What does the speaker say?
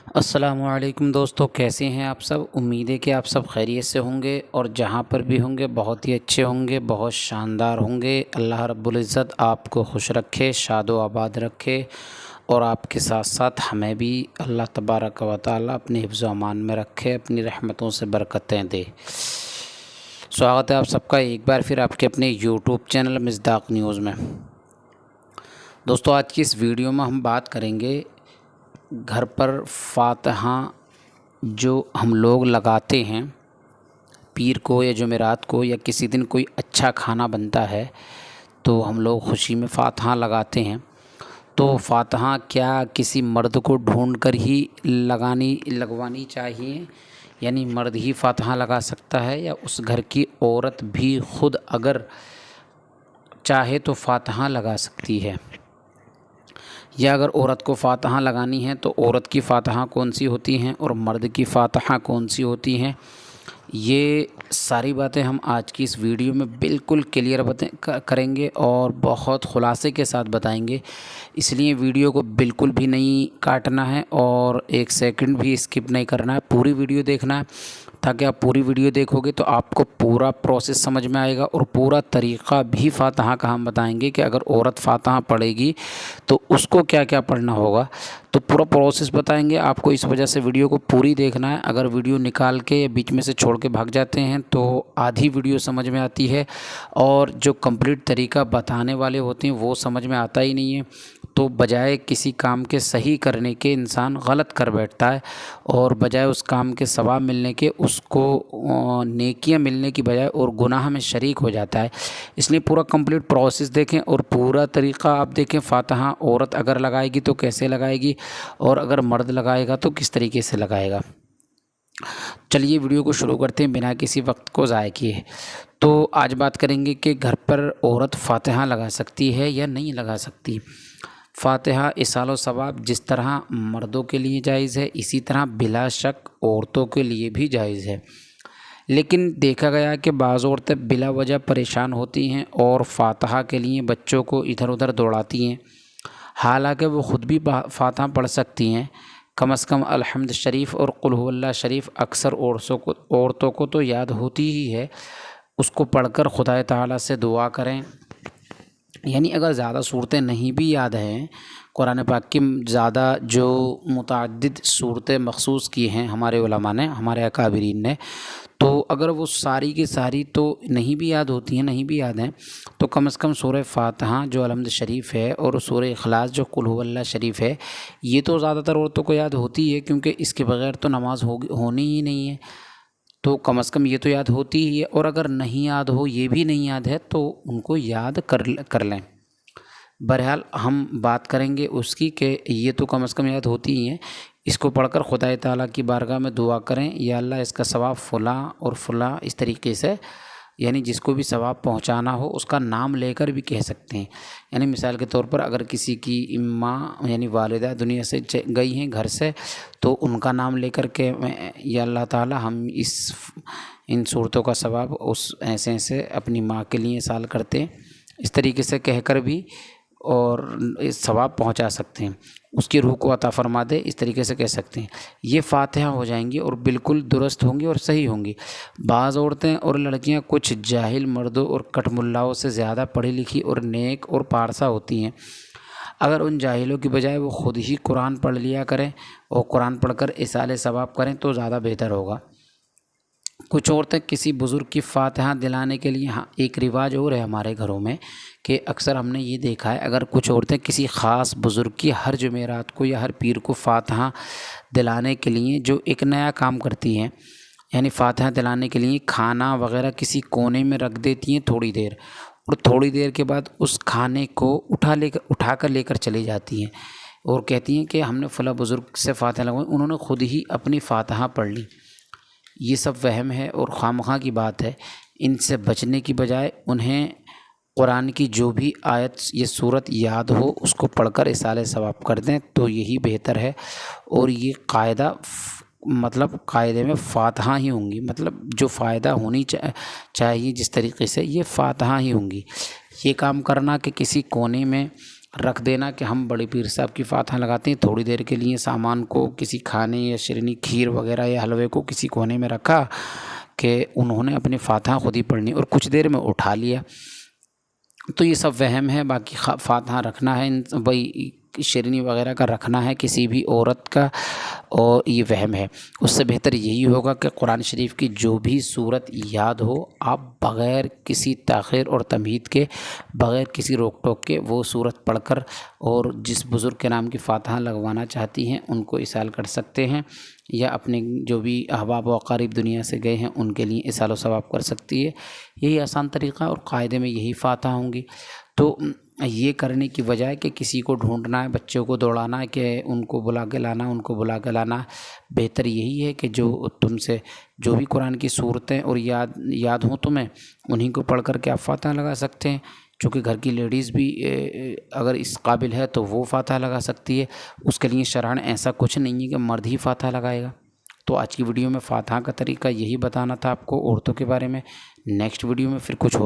السلام علیکم دوستو، کیسے ہیں آپ سب؟ امید ہے کہ آپ سب خیریت سے ہوں گے اور جہاں پر بھی ہوں گے بہت ہی اچھے ہوں گے، بہت شاندار ہوں گے۔ اللہ رب العزت آپ کو خوش رکھے، شاد و آباد رکھے، اور آپ کے ساتھ ساتھ ہمیں بھی اللہ تبارک و تعالیٰ اپنے حفظ و امان میں رکھے، اپنی رحمتوں سے برکتیں دے۔ سواگت ہے آپ سب کا ایک بار پھر آپ کے اپنے یوٹیوب چینل مصداق نیوز میں۔ دوستو، آج کی اس ویڈیو میں ہم بات کریں گے گھر پر فاتحہ جو ہم لوگ لگاتے ہیں پیر کو یا جمعرات کو، یا کسی دن کوئی اچھا کھانا بنتا ہے تو ہم لوگ خوشی میں فاتحہ لگاتے ہیں۔ تو فاتحہ کیا کسی مرد کو ڈھونڈ کر ہی لگوانی چاہیے؟ یعنی مرد ہی فاتحہ لگا سکتا ہے، یا اس گھر کی عورت بھی خود اگر چاہے تو فاتحہ لگا سکتی ہے؟ یا اگر عورت کو فاتحہ لگانی ہے تو عورت کی فاتحہ کون سی ہوتی ہیں اور مرد کی فاتحہ کون سی ہوتی ہیں؟ یہ ساری باتیں ہم آج کی اس ویڈیو میں بالکل کلیئر کریں گے اور بہت خلاصے کے ساتھ بتائیں گے۔ اس لیے ویڈیو کو بالکل بھی نہیں کاٹنا ہے اور ایک سیکنڈ بھی اسکپ نہیں کرنا ہے، پوری ویڈیو دیکھنا ہے، تاکہ آپ پوری ویڈیو دیکھو گے تو آپ کو پورا پروسیس سمجھ میں آئے گا، اور پورا طریقہ بھی فاتحہ کا ہم بتائیں گے کہ اگر عورت فاتحہ پڑھے گی تو اس کو کیا کیا پڑھنا ہوگا۔ تو پورا پروسیس بتائیں گے آپ کو، اس وجہ سے ویڈیو کو پوری دیکھنا ہے۔ اگر ویڈیو نکال کے یا بیچ میں سے چھوڑ کے بھاگ جاتے ہیں تو آدھی ویڈیو سمجھ میں آتی ہے، اور جو کمپلیٹ طریقہ بتانے والے ہوتے ہیں وہ سمجھ میں آتا ہی نہیں ہے، تو بجائے کسی کام کے صحیح کرنے کے انسان غلط کر بیٹھتا ہے، اور بجائے اس کام کے ثواب ملنے کے اس کو نیکیاں ملنے کی بجائے اور گناہ میں شریک ہو جاتا ہے۔ اس لیے پورا کمپلیٹ پروسیس دیکھیں اور پورا طریقہ آپ دیکھیں۔ فاتحہ عورت اگر لگائے گی تو کیسے لگائے گی، اور اگر مرد لگائے گا تو کس طریقے سے لگائے گا۔ چلیے ویڈیو کو شروع کرتے ہیں بنا کسی وقت کو ضائع کیے۔ تو آج بات کریں گے کہ گھر پر عورت فاتحہ لگا سکتی ہے یا نہیں لگا سکتی۔ فاتحہ ایصال و ثواب جس طرح مردوں کے لیے جائز ہے، اسی طرح بلا شک عورتوں کے لیے بھی جائز ہے، لیکن دیکھا گیا کہ بعض عورتیں بلا وجہ پریشان ہوتی ہیں اور فاتحہ کے لیے بچوں کو ادھر ادھر دوڑاتی ہیں، حالانکہ وہ خود بھی فاتحہ پڑھ سکتی ہیں۔ کم از کم الحمد شریف اور قل هو اللہ شریف اکثر عورتوں کو تو یاد ہوتی ہی ہے، اس کو پڑھ کر خدا تعالیٰ سے دعا کریں۔ یعنی اگر زیادہ صورتیں نہیں بھی یاد ہیں، قرآن پاک کی زیادہ جو متعدد صورتیں مخصوص کی ہیں ہمارے علماء نے، ہمارے اکابرین نے، تو اگر وہ ساری کی ساری تو نہیں بھی یاد ہوتی ہیں، نہیں بھی یاد ہیں، تو کم از کم سورہ فاتحہ جو الحمد شریف ہے اور سورہ اخلاص جو قل هو اللہ شریف ہے، یہ تو زیادہ تر عورتوں کو یاد ہوتی ہے، کیونکہ اس کے بغیر تو نماز ہونی ہی نہیں ہے، تو کم از کم یہ تو یاد ہوتی ہی ہے۔ اور اگر نہیں یاد ہو، یہ بھی نہیں یاد ہے، تو ان کو یاد کر لیں۔ بہرحال ہم بات کریں گے اس کی کہ یہ تو کم از کم یاد ہوتی ہی ہیں، اس کو پڑھ کر خدا تعالیٰ کی بارگاہ میں دعا کریں، یا اللہ اس کا ثواب فلاں اور فلاں، اس طریقے سے، یعنی جس کو بھی ثواب پہنچانا ہو اس کا نام لے کر بھی کہہ سکتے ہیں۔ یعنی مثال کے طور پر اگر کسی کی ماں یعنی والدہ دنیا سے گئی ہیں گھر سے، تو ان کا نام لے کر کے یا اللہ تعالیٰ ہم ان صورتوں کا ثواب اس ایسے ایسے اپنی ماں کے لیے سال کرتے ہیں، اس طریقے سے کہہ کر بھی اور ثواب پہنچا سکتے ہیں، اس کی روح کو عطا فرما دے، اس طریقے سے کہہ سکتے ہیں۔ یہ فاتحہ ہو جائیں گی اور بالکل درست ہوں گی اور صحیح ہوں گی۔ بعض عورتیں اور لڑکیاں کچھ جاہل مردوں اور کٹ ملاؤں سے زیادہ پڑھی لکھی اور نیک اور پارسا ہوتی ہیں، اگر ان جاہلوں کی بجائے وہ خود ہی قرآن پڑھ لیا کریں اور قرآن پڑھ کر ایصال ثواب کریں تو زیادہ بہتر ہوگا۔ کچھ عورتیں کسی بزرگ کی فاتحہ دلانے کے لیے، ہاں ایک رواج اور ہے ہمارے گھروں میں کہ اکثر ہم نے یہ دیکھا ہے، اگر کچھ عورتیں کسی خاص بزرگ کی ہر جمعرات کو یا ہر پیر کو فاتحہ دلانے کے لیے جو ایک نیا کام کرتی ہیں، یعنی فاتحہ دلانے کے لیے کھانا وغیرہ کسی کونے میں رکھ دیتی ہیں تھوڑی دیر، اور تھوڑی دیر کے بعد اس کھانے کو اٹھا کر لے کر چلی جاتی ہیں، اور کہتی ہیں کہ ہم نے فلاں بزرگ سے فاتحہ لگوائی، انہوں نے خود ہی اپنی فاتحہ پڑھ لی۔ یہ سب وہم ہے اور خواہ کی بات ہے۔ ان سے بچنے کی بجائے انہیں قرآن کی جو بھی آیت یہ صورت یاد ہو اس کو پڑھ کر ایصال ثواب کر دیں تو یہی بہتر ہے، اور یہ قاعدہ مطلب قاعدے میں فاتحہ ہی ہوں گی، مطلب جو فائدہ ہونی چاہیے جس طریقے سے، یہ فاتحہ ہی ہوں گی۔ یہ کام کرنا کہ کسی کونے میں رکھ دینا کہ ہم بڑے پیر صاحب کی فاتحہ لگاتے ہیں، تھوڑی دیر کے لیے سامان کو کسی کھانے یا شیرنی کھیر وغیرہ یا حلوے کو کسی کونے میں رکھا کہ انہوں نے اپنی فاتحہ خود ہی پڑھنی اور کچھ دیر میں اٹھا لیا، تو یہ سب وہم ہے۔ باقی فاتحہ رکھنا ہے بھائی، شیرنی وغیرہ کا رکھنا ہے کسی بھی عورت کا، اور یہ وہم ہے۔ اس سے بہتر یہی ہوگا کہ قرآن شریف کی جو بھی صورت یاد ہو، آپ بغیر کسی تاخیر اور تمہید کے، بغیر کسی روک ٹوک کے وہ صورت پڑھ کر، اور جس بزرگ کے نام کی فاتحہ لگوانا چاہتی ہیں ان کو اصال کر سکتے ہیں، یا اپنے جو بھی احباب و اقارب دنیا سے گئے ہیں ان کے لیے اصال و ثواب کر سکتی ہے۔ یہی آسان طریقہ اور قاعدے میں یہی فاتحہ ہوں گی۔ تو یہ کرنے کی وجہ ہے کہ کسی کو ڈھونڈنا ہے، بچوں کو دوڑانا ہے کہ ان کو بلا کے لانا، ان کو بلا کے لانا، بہتر یہی ہے کہ جو تم سے جو بھی قرآن کی صورتیں اور یاد ہوں تمہیں، انہی کو پڑھ کر کے آپ فاتحہ لگا سکتے ہیں۔ چونکہ گھر کی لیڈیز بھی اگر اس قابل ہے تو وہ فاتحہ لگا سکتی ہے، اس کے لیے شرعاً ایسا کچھ نہیں ہے کہ مرد ہی فاتحہ لگائے گا۔ تو آج کی ویڈیو میں فاتحہ کا طریقہ یہی بتانا تھا آپ کو عورتوں کے بارے میں۔ نیکسٹ ویڈیو میں پھر کچھ